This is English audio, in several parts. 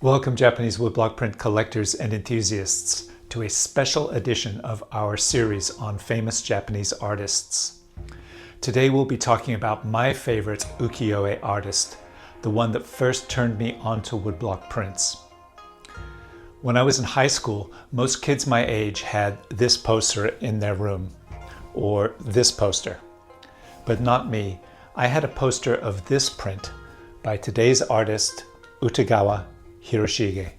Welcome, Japanese woodblock print collectors and enthusiasts, to a special edition of our series on famous Japanese artists. Today we'll be talking about my favorite ukiyo-e artist, the one that first turned me onto woodblock prints. When I was in high school, most kids my age had this poster in their room, or this poster. But not me. I had a poster of this print by today's artist, Utagawa Hiroshige.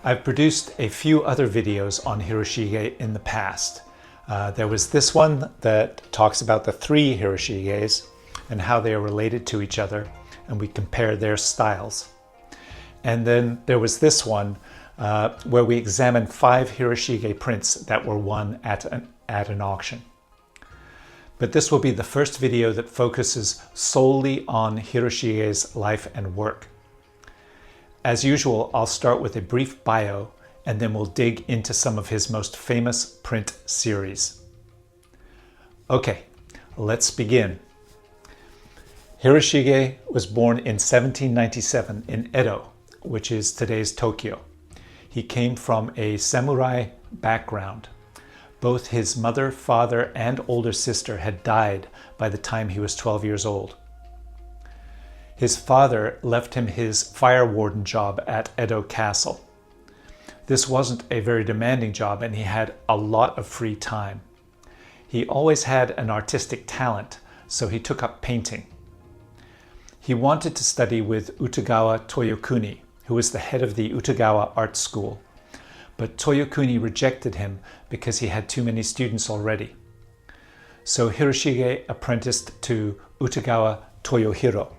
I've produced a few other videos on Hiroshige in the past. There was this one that talks about the three Hiroshiges and how they are related to each other, and we compare their styles. And then there was this one where we examined 5 Hiroshige prints that were won at an auction. But this will be the first video that focuses solely on Hiroshige's life and work. As usual, I'll start with a brief bio, and then we'll dig into some of his most famous print series. Okay, let's begin. Hiroshige was born in 1797 in Edo, which is today's Tokyo. He came from a samurai background. Both his mother, father, and older sister had died by the time he was 12 years old. His father left him his fire warden job at Edo Castle. This wasn't a very demanding job, and he had a lot of free time. He always had an artistic talent, so he took up painting. He wanted to study with Utagawa Toyokuni, who was the head of the Utagawa Art School, but Toyokuni rejected him because he had too many students already. So Hiroshige apprenticed to Utagawa Toyohiro.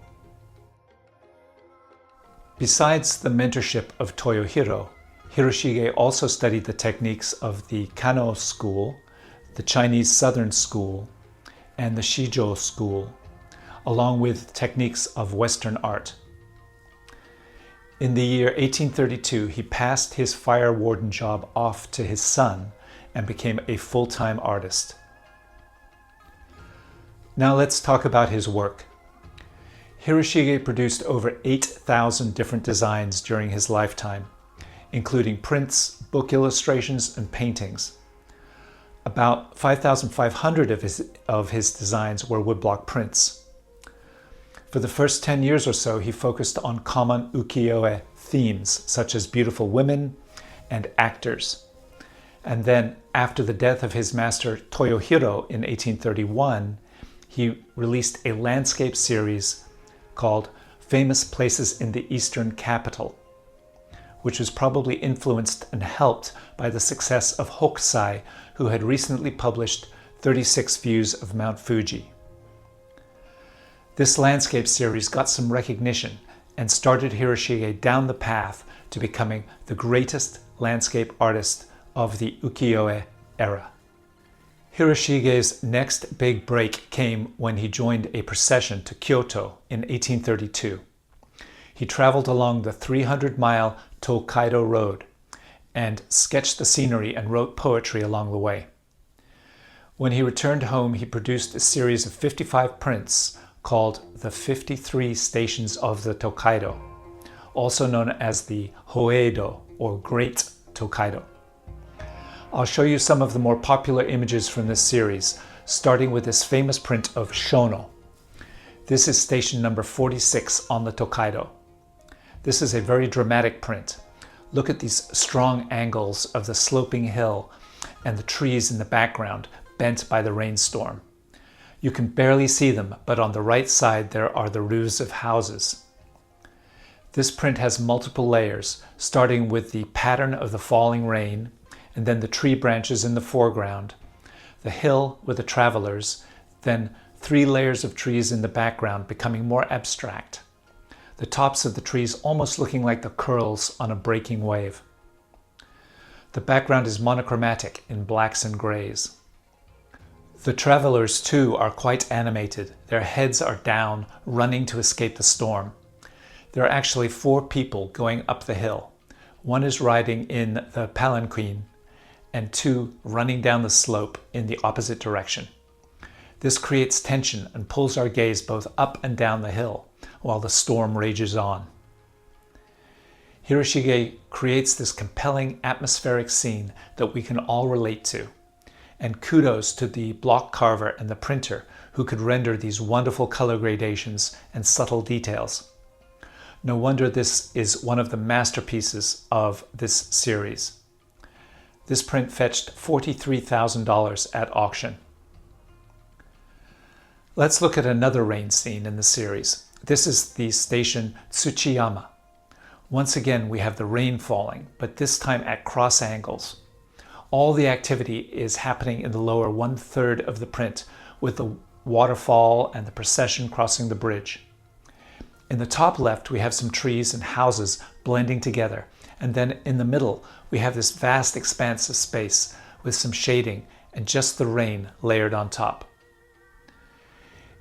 Besides the mentorship of Toyohiro, Hiroshige also studied the techniques of the Kano school, the Chinese Southern school, and the Shijo school, along with techniques of Western art. In the year 1832, he passed his fire warden job off to his son and became a full-time artist. Now let's talk about his work. Hiroshige produced over 8,000 different designs during his lifetime, including prints, book illustrations, and paintings. About 5,500 of his designs were woodblock prints. For the first 10 years or so, he focused on common ukiyo-e themes, such as beautiful women and actors. And then, after the death of his master Toyohiro in 1831, he released a landscape series called Famous Places in the Eastern Capital, which was probably influenced and helped by the success of Hokusai, who had recently published 36 Views of Mount Fuji. This landscape series got some recognition and started Hiroshige down the path to becoming the greatest landscape artist of the ukiyo-e era. Hiroshige's next big break came when he joined a procession to Kyoto in 1832. He traveled along the 300-mile Tokaido road and sketched the scenery and wrote poetry along the way. When he returned home, he produced a series of 55 prints called the 53 Stations of the Tokaido, also known as the Hoeido, or Great Tokaido. I'll show you some of the more popular images from this series, starting with this famous print of Shono. This is station number 46 on the Tokaido. This is a very dramatic print. Look at these strong angles of the sloping hill and the trees in the background bent by the rainstorm. You can barely see them, but on the right side there are the roofs of houses. This print has multiple layers, starting with the pattern of the falling rain, and then the tree branches in the foreground, the hill with the travelers, then 3 layers of trees in the background becoming more abstract, the tops of the trees almost looking like the curls on a breaking wave. The background is monochromatic in blacks and grays. The travelers too are quite animated. Their heads are down, running to escape the storm. There are actually 4 people going up the hill. One is riding in the palanquin, and 2 running down the slope in the opposite direction. This creates tension and pulls our gaze both up and down the hill while the storm rages on. Hiroshige creates this compelling atmospheric scene that we can all relate to. And kudos to the block carver and the printer who could render these wonderful color gradations and subtle details. No wonder this is one of the masterpieces of this series. This print fetched $43,000 at auction. Let's look at another rain scene in the series. This is the station Tsuchiyama. Once again, we have the rain falling, but this time at cross angles. All the activity is happening in the lower 1/3 of the print, with the waterfall and the procession crossing the bridge. In the top left, we have some trees and houses blending together, and then in the middle, we have this vast expanse of space with some shading and just the rain layered on top.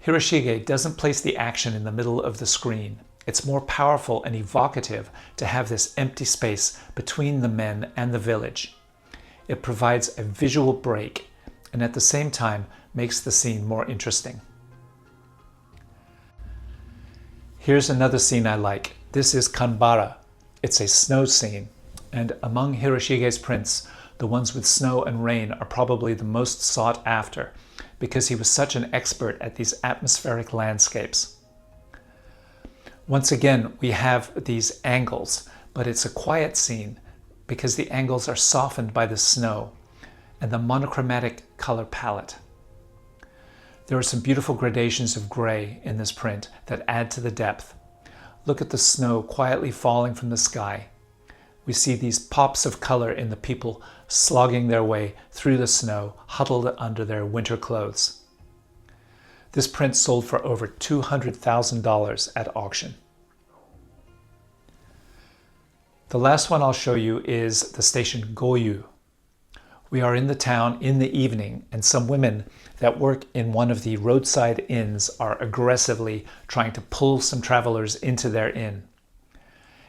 Hiroshige doesn't place the action in the middle of the screen. It's more powerful and evocative to have this empty space between the men and the village. It provides a visual break and at the same time makes the scene more interesting. Here's another scene I like. This is Kanbara. It's a snow scene, and among Hiroshige's prints, the ones with snow and rain are probably the most sought after because he was such an expert at these atmospheric landscapes. Once again, we have these angles, but it's a quiet scene because the angles are softened by the snow and the monochromatic color palette. There are some beautiful gradations of gray in this print that add to the depth. Look at the snow quietly falling from the sky. We see these pops of color in the people slogging their way through the snow, huddled under their winter clothes. This print sold for over $200,000 at auction. The last one I'll show you is the station Gogh. We are in the town in the evening, and some women that work in one of the roadside inns are aggressively trying to pull some travelers into their inn.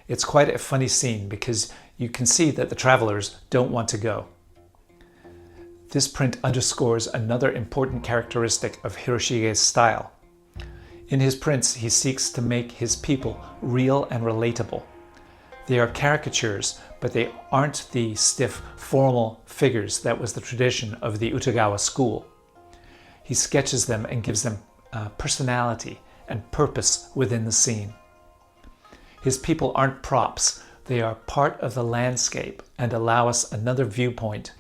It's quite a funny scene because you can see that the travelers don't want to go. This print underscores another important characteristic of Hiroshige's style. In his prints, he seeks to make his people real and relatable. They are caricatures, but they aren't the stiff, formal figures that was the tradition of the Utagawa school. He sketches them and gives them personality and purpose within the scene. His people aren't props, they are part of the landscape and allow us another viewpoint,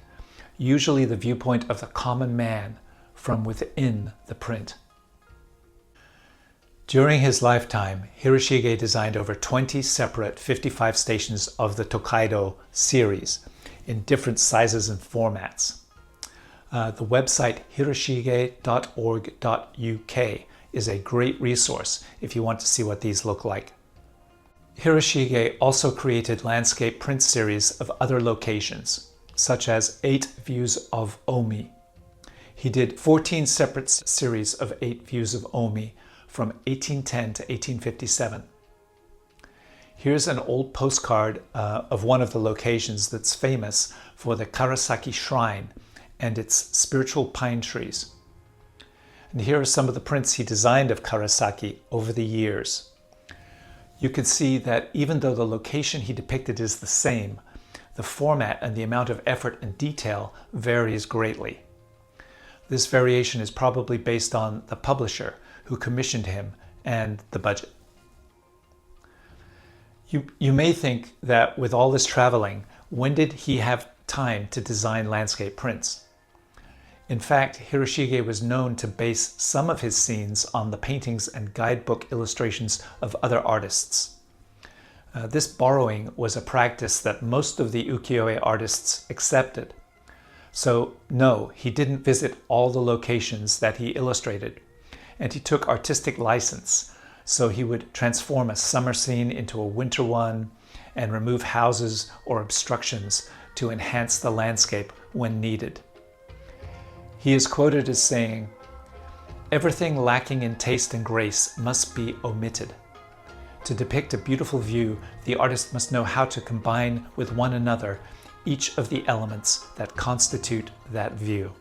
usually the viewpoint of the common man from within the print. During his lifetime, Hiroshige designed over 20 separate 55 stations of the Tokaido series in different sizes and formats. The website hiroshige.org.uk is a great resource if you want to see what these look like. Hiroshige also created landscape print series of other locations, such as 8 Views of Omi. He did 14 separate series of 8 Views of Omi from 1810 to 1857. Here's an old postcard of one of the locations that's famous for the Karasaki Shrine and its spiritual pine trees. And here are some of the prints he designed of Karasaki over the years. You can see that even though the location he depicted is the same, the format and the amount of effort and detail varies greatly. This variation is probably based on the publisher who commissioned him and the budget. You may think that with all this traveling, when did he have time to design landscape prints? In fact, Hiroshige was known to base some of his scenes on the paintings and guidebook illustrations of other artists. This borrowing was a practice that most of the Ukiyo-e artists accepted. So no, he didn't visit all the locations that he illustrated, and he took artistic license. So he would transform a summer scene into a winter one and remove houses or obstructions to enhance the landscape when needed. He is quoted as saying, "Everything lacking in taste and grace must be omitted. To depict a beautiful view, the artist must know how to combine with one another each of the elements that constitute that view."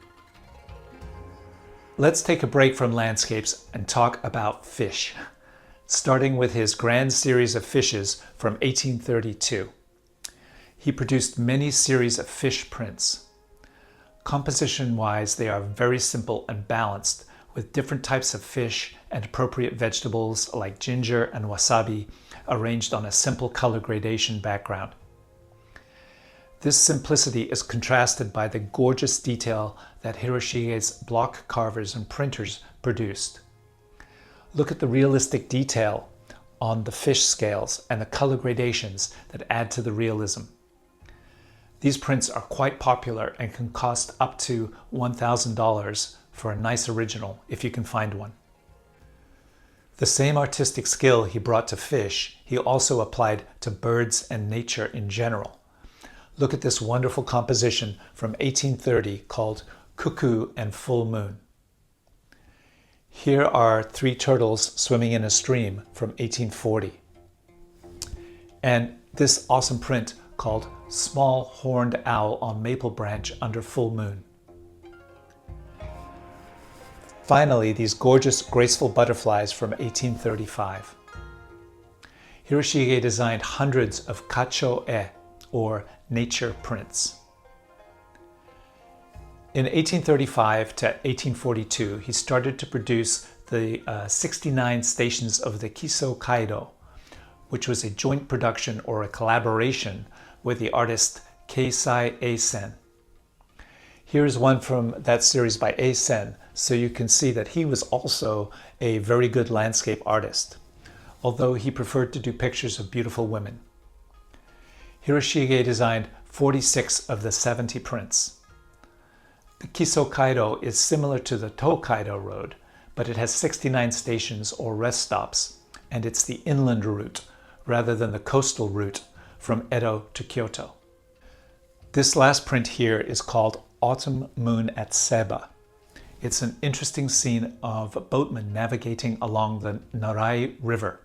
Let's take a break from landscapes and talk about fish. starting with his grand series of fishes from 1832. He produced many series of fish prints. Composition-wise, they are very simple and balanced, with different types of fish and appropriate vegetables like ginger and wasabi arranged on a simple color gradation background. This simplicity is contrasted by the gorgeous detail that Hiroshige's block carvers and printers produced. Look at the realistic detail on the fish scales and the color gradations that add to the realism. These prints are quite popular and can cost up to $1,000 for a nice original if you can find one. The same artistic skill he brought to fish, he also applied to birds and nature in general. Look at this wonderful composition from 1830 called Cuckoo and Full Moon. Here are 3 turtles swimming in a stream from 1840. And this awesome print called Small Horned Owl on Maple Branch Under Full Moon. Finally, these gorgeous, graceful butterflies from 1835. Hiroshige designed hundreds of Kacho-e, or nature prints. In 1835 to 1842, he started to produce the 69 stations of the Tokaido, which was a joint production or a collaboration with the artist Keisai Eisen. Here's one from that series by Eisen, so you can see that he was also a very good landscape artist, although he preferred to do pictures of beautiful women. Hiroshige designed 46 of the 70 prints. The Kisokaido is similar to the Tokaido road, but it has 69 stations or rest stops, and it's the inland route rather than the coastal route from Edo to Kyoto. This last print here is called Autumn Moon at Seba. It's an interesting scene of boatmen navigating along the Narai River.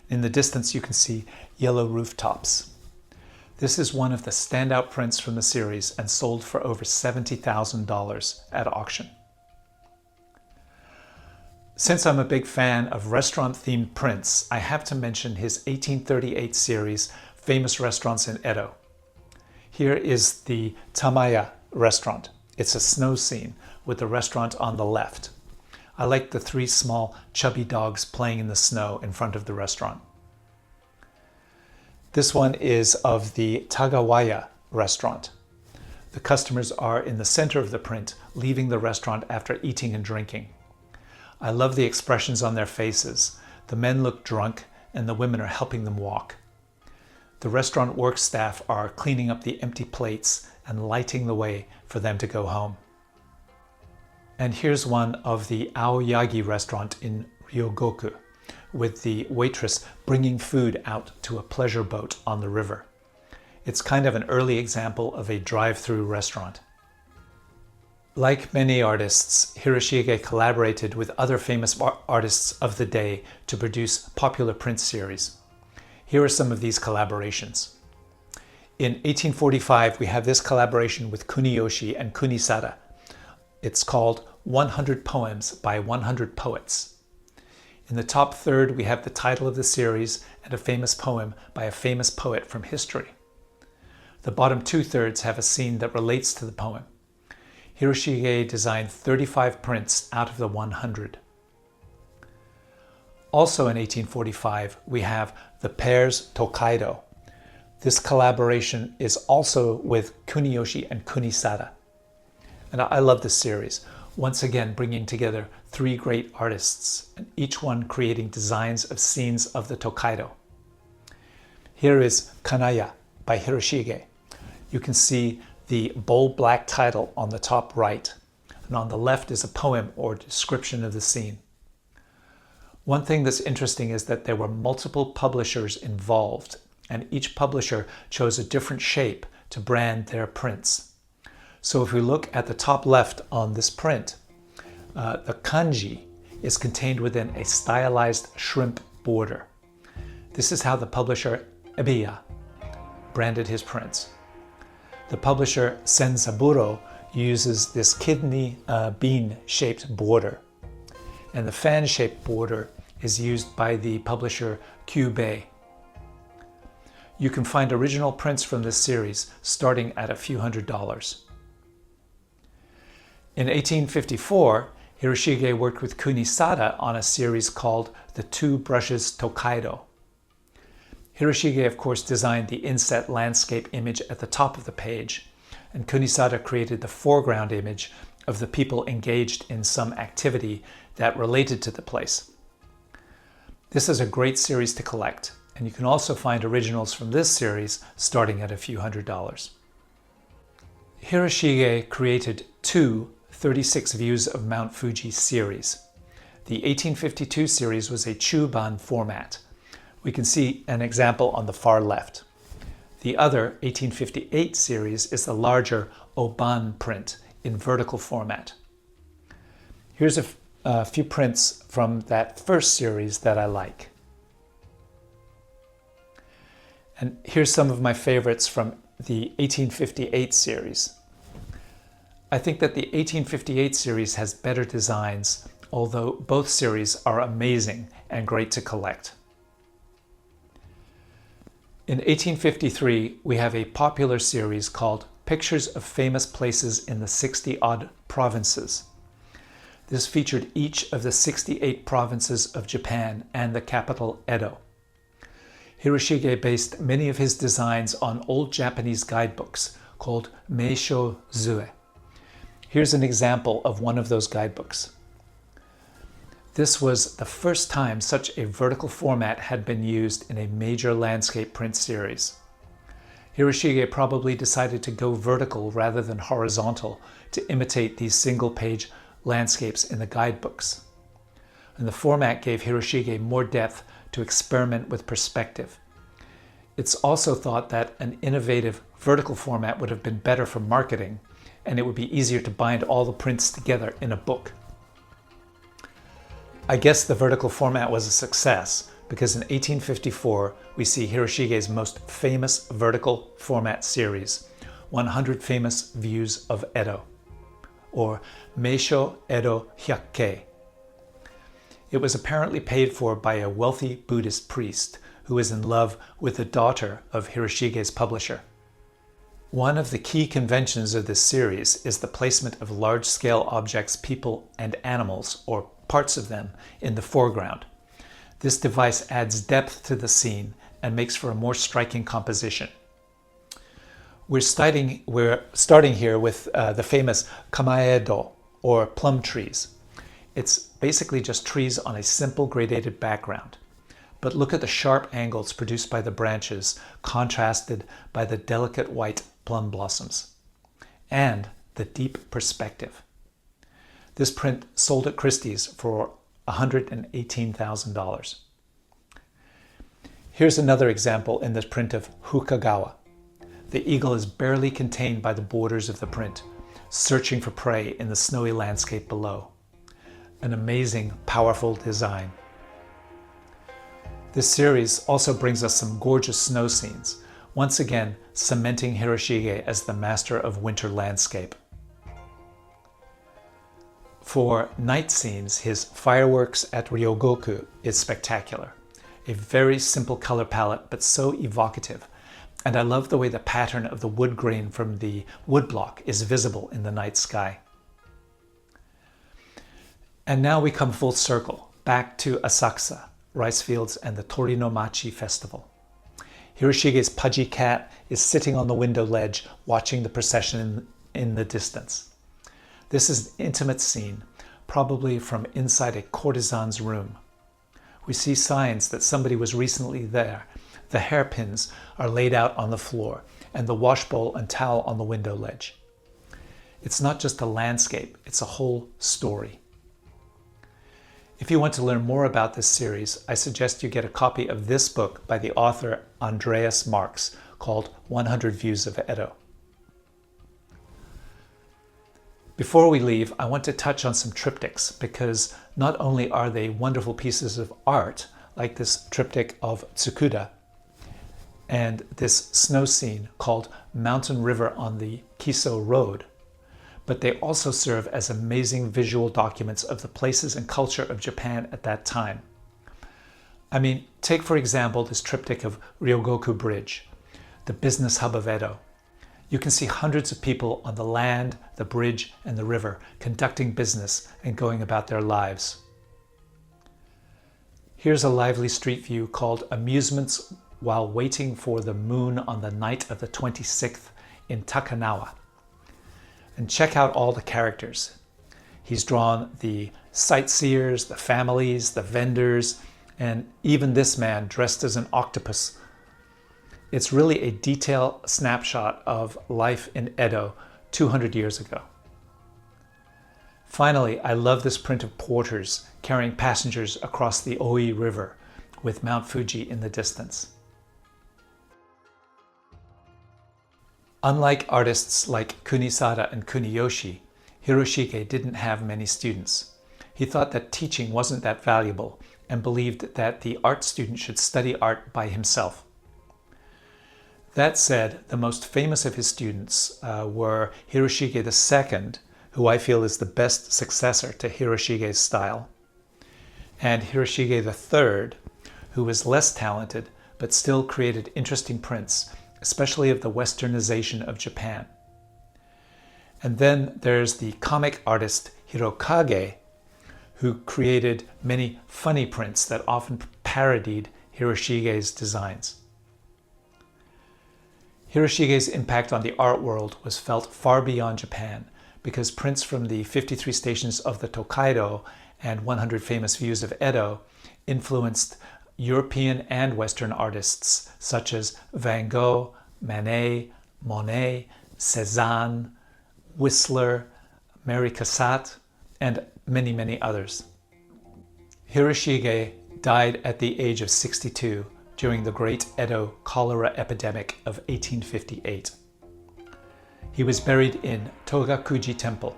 In the distance you can see yellow rooftops. This is one of the standout prints from the series and sold for over $70,000 at auction. Since I'm a big fan of restaurant-themed prints, I have to mention his 1838 series, Famous Restaurants in Edo. Here is the Tamaya restaurant. It's a snow scene with the restaurant on the left. I like the 3 small chubby dogs playing in the snow in front of the restaurant. This one is of the Tagawaya restaurant. The customers are in the center of the print, leaving the restaurant after eating and drinking. I love the expressions on their faces. The men look drunk and the women are helping them walk. The restaurant work staff are cleaning up the empty plates and lighting the way for them to go home. And here's one of the Aoyagi restaurant in Ryogoku, with the waitress bringing food out to a pleasure boat on the river. It's kind of an early example of a drive-through restaurant. Like many artists, Hiroshige collaborated with other famous artists of the day to produce popular print series. Here are some of these collaborations. In 1845, we have this collaboration with Kuniyoshi and Kunisada. It's called 100 Poems by 100 Poets. In the top third, we have the title of the series and a famous poem by a famous poet from history. The bottom 2/3 have a scene that relates to the poem. Hiroshige designed 35 prints out of the 100. Also in 1845, we have the pairs Tokaido. This collaboration is also with Kuniyoshi and Kunisada. And I love this series, once again bringing together 3 great artists, and each one creating designs of scenes of the Tokaido. Here is Kanaya by Hiroshige. You can see the bold black title on the top right, and on the left is a poem or description of the scene. One thing that's interesting is that there were multiple publishers involved, and each publisher chose a different shape to brand their prints. So if we look at the top left on this print, the kanji is contained within a stylized shrimp border. This is how the publisher Ebiya branded his prints. The publisher Senzaburo uses this kidney bean-shaped border, and the fan-shaped border is used by the publisher Ukiyo-e. You can find original prints from this series starting at a few $100s. In 1854, Hiroshige worked with Kunisada on a series called The Two Brushes Tokaido. Hiroshige, of course, designed the inset landscape image at the top of the page, and Kunisada created the foreground image of the people engaged in some activity that related to the place. This is a great series to collect, and you can also find originals from this series starting at a few $100s. Hiroshige created two 36 Views of Mount Fuji series. The 1852 series was a chuban format. We can see an example on the far left. The other 1858 series is the larger oban print in vertical format. Here's a few prints from that first series that I like. And here's some of my favorites from the 1858 series. I think that the 1858 series has better designs, although both series are amazing and great to collect. In 1853, we have a popular series called Pictures of Famous Places in the 60-odd Provinces. This featured each of the 68 provinces of Japan and the capital Edo. Hiroshige based many of his designs on old Japanese guidebooks called Meisho Zue. Here's an example of one of those guidebooks. This was the first time such a vertical format had been used in a major landscape print series. Hiroshige probably decided to go vertical rather than horizontal to imitate these single-page landscapes in the guidebooks. And the format gave Hiroshige more depth to experiment with perspective. It's also thought that an innovative vertical format would have been better for marketing, and it would be easier to bind all the prints together in a book. I guess the vertical format was a success because in 1854 we see Hiroshige's most famous vertical format series, 100 Famous Views of Edo, or Meisho Edo Hyakkei. It was apparently paid for by a wealthy Buddhist priest who was in love with the daughter of Hiroshige's publisher. One of the key conventions of this series is the placement of large-scale objects, people, and animals, or parts of them, in the foreground. This device adds depth to the scene and makes for a more striking composition. We're starting here with the famous Kamaedo, or plum trees. It's basically just trees on a simple gradated background. But look at the sharp angles produced by the branches, contrasted by the delicate white plum blossoms, and the deep perspective. This print sold at Christie's for $118,000. Here's another example in this print of Hukagawa. The eagle is barely contained by the borders of the print, searching for prey in the snowy landscape below. An amazing, powerful design. This series also brings us some gorgeous snow scenes, once again cementing Hiroshige as the master of winter landscape. For night scenes, his Fireworks at Ryogoku is spectacular. A very simple color palette, but so evocative. And I love the way the pattern of the wood grain from the woodblock is visible in the night sky. And now we come full circle, back to Asakusa, rice fields, and the Tori-no-Machi festival. Hiroshige's pudgy cat is sitting on the window ledge watching the procession in the distance. This is an intimate scene, probably from inside a courtesan's room. We see signs that somebody was recently there. The hairpins are laid out on the floor, and the washbowl and towel on the window ledge. It's not just a landscape, it's a whole story. If you want to learn more about this series, I suggest you get a copy of this book by the author Andreas Marx called 100 Views of Edo. Before we leave, I want to touch on some triptychs because not only are they wonderful pieces of art, like this triptych of Tsukuda and this snow scene called Mountain River on the Kiso Road, but they also serve as amazing visual documents of the places and culture of Japan at that time. I mean, take for example this triptych of Ryogoku Bridge, the business hub of Edo. You can see hundreds of people on the land, the bridge, and the river conducting business and going about their lives. Here's a lively street view called Amusements While Waiting for the Moon on the Night of the 26th in Takanawa. And check out all the characters. He's drawn the sightseers, the families, the vendors, and even this man dressed as an octopus. It's really a detailed snapshot of life in Edo 200 years ago. Finally, I love this print of porters carrying passengers across the Oi River with Mount Fuji in the distance. Unlike artists like Kunisada and Kuniyoshi, Hiroshige didn't have many students. He thought that teaching wasn't that valuable and believed that the art student should study art by himself. That said, the most famous of his students were Hiroshige II, who I feel is the best successor to Hiroshige's style, and Hiroshige III, who was less talented but still created interesting prints, especially of the westernization of Japan. And then there's the comic artist Hirokage, who created many funny prints that often parodied Hiroshige's designs. Hiroshige's impact on the art world was felt far beyond Japan because prints from the 53 stations of the Tokaido and 100 famous views of Edo influenced European and Western artists such as Van Gogh, Manet, Monet, Cézanne, Whistler, Mary Cassatt, and many, many others. Hiroshige died at the age of 62 during the Great Edo cholera epidemic of 1858. He was buried in Togakuji Temple.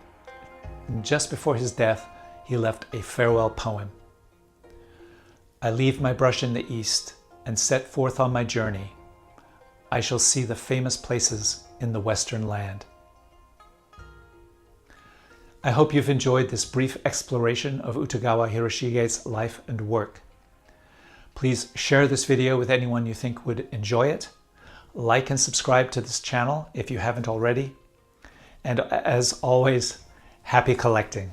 And just before his death, he left a farewell poem. I leave my brush in the east and set forth on my journey. I shall see the famous places in the Western land. I hope you've enjoyed this brief exploration of Utagawa Hiroshige's life and work. Please share this video with anyone you think would enjoy it. Like and subscribe to this channel if you haven't already. And as always, happy collecting.